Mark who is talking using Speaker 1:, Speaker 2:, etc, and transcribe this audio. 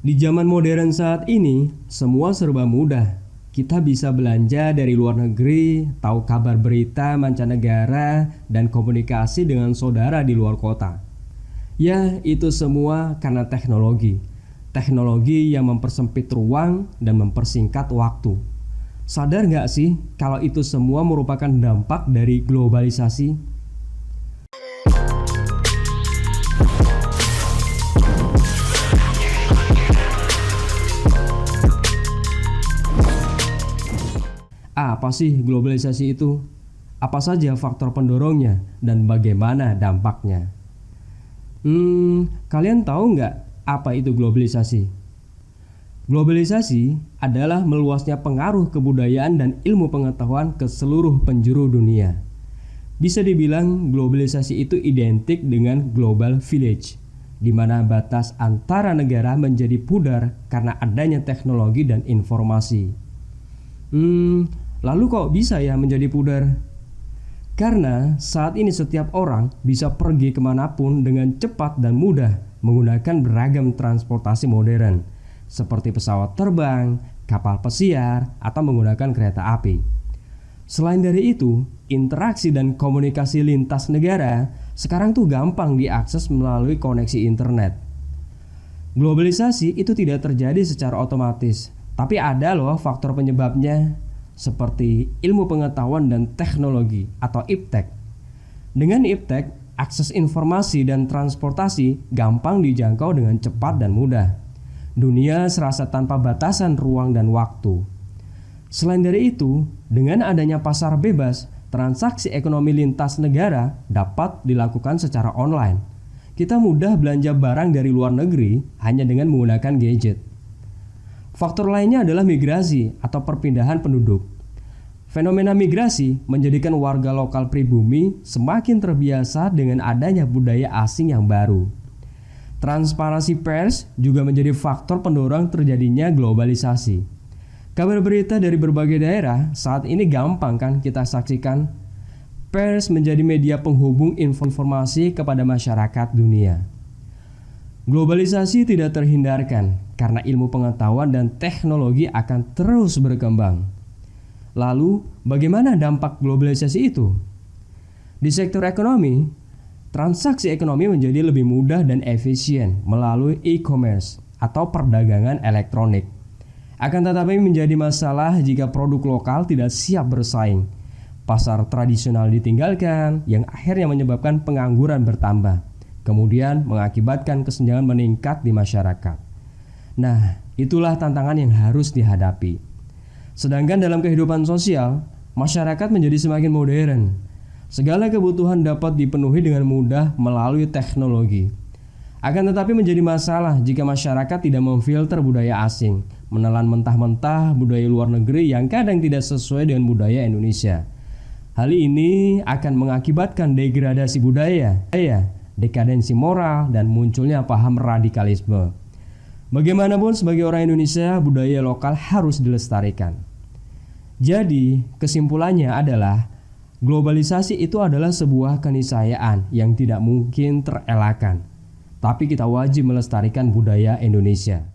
Speaker 1: Di zaman modern saat ini, semua serba mudah. Kita bisa belanja dari luar negeri, tahu kabar berita mancanegara, dan komunikasi dengan saudara di luar kota. Ya, itu semua karena teknologi. Teknologi yang mempersempit ruang dan mempersingkat waktu. Sadar nggak sih kalau itu semua merupakan dampak dari globalisasi? Apa sih globalisasi itu? Apa saja faktor pendorongnya dan bagaimana dampaknya? Kalian tahu nggak apa itu globalisasi? Globalisasi adalah meluasnya pengaruh kebudayaan dan ilmu pengetahuan ke seluruh penjuru dunia. Bisa dibilang globalisasi itu identik dengan global village, di mana batas antara negara menjadi pudar karena adanya teknologi dan informasi. Lalu kok bisa ya menjadi pudar? Karena saat ini setiap orang bisa pergi kemanapun dengan cepat dan mudah menggunakan beragam transportasi modern seperti pesawat terbang, kapal pesiar, atau menggunakan kereta api. Selain dari itu, interaksi dan komunikasi lintas negara sekarang tuh gampang diakses melalui koneksi internet. Globalisasi itu tidak terjadi secara otomatis, tapi ada loh faktor penyebabnya, seperti ilmu pengetahuan dan teknologi atau IPTEK. Dengan IPTEK, akses informasi dan transportasi gampang dijangkau dengan cepat dan mudah. Dunia serasa tanpa batasan ruang dan waktu. Selain dari itu, dengan adanya pasar bebas, transaksi ekonomi lintas negara dapat dilakukan secara online. Kita mudah belanja barang dari luar negeri hanya dengan menggunakan gadget. Faktor lainnya adalah migrasi atau perpindahan penduduk. Fenomena migrasi menjadikan warga lokal pribumi semakin terbiasa dengan adanya budaya asing yang baru. Transparansi pers juga menjadi faktor pendorong terjadinya globalisasi. Kabar berita dari berbagai daerah saat ini gampang kan kita saksikan. Pers menjadi media penghubung informasi kepada masyarakat dunia. Globalisasi tidak terhindarkan karena ilmu pengetahuan dan teknologi akan terus berkembang. Lalu, bagaimana dampak globalisasi itu? Di sektor ekonomi, transaksi ekonomi menjadi lebih mudah dan efisien melalui e-commerce atau perdagangan elektronik. Akan tetapi menjadi masalah jika produk lokal tidak siap bersaing. Pasar tradisional ditinggalkan, yang akhirnya menyebabkan pengangguran bertambah. Kemudian mengakibatkan kesenjangan meningkat di masyarakat. Nah, itulah tantangan yang harus dihadapi. Sedangkan dalam kehidupan sosial, masyarakat menjadi semakin modern. Segala kebutuhan dapat dipenuhi dengan mudah melalui teknologi. Akan tetapi menjadi masalah jika masyarakat tidak memfilter budaya asing, menelan mentah-mentah budaya luar negeri yang kadang tidak sesuai dengan budaya Indonesia. Hal ini akan mengakibatkan degradasi budaya, dekadensi moral, dan munculnya paham radikalisme. Bagaimanapun sebagai orang Indonesia, budaya lokal harus dilestarikan. Jadi, kesimpulannya adalah globalisasi itu adalah sebuah keniscayaan yang tidak mungkin terelakkan. Tapi kita wajib melestarikan budaya Indonesia.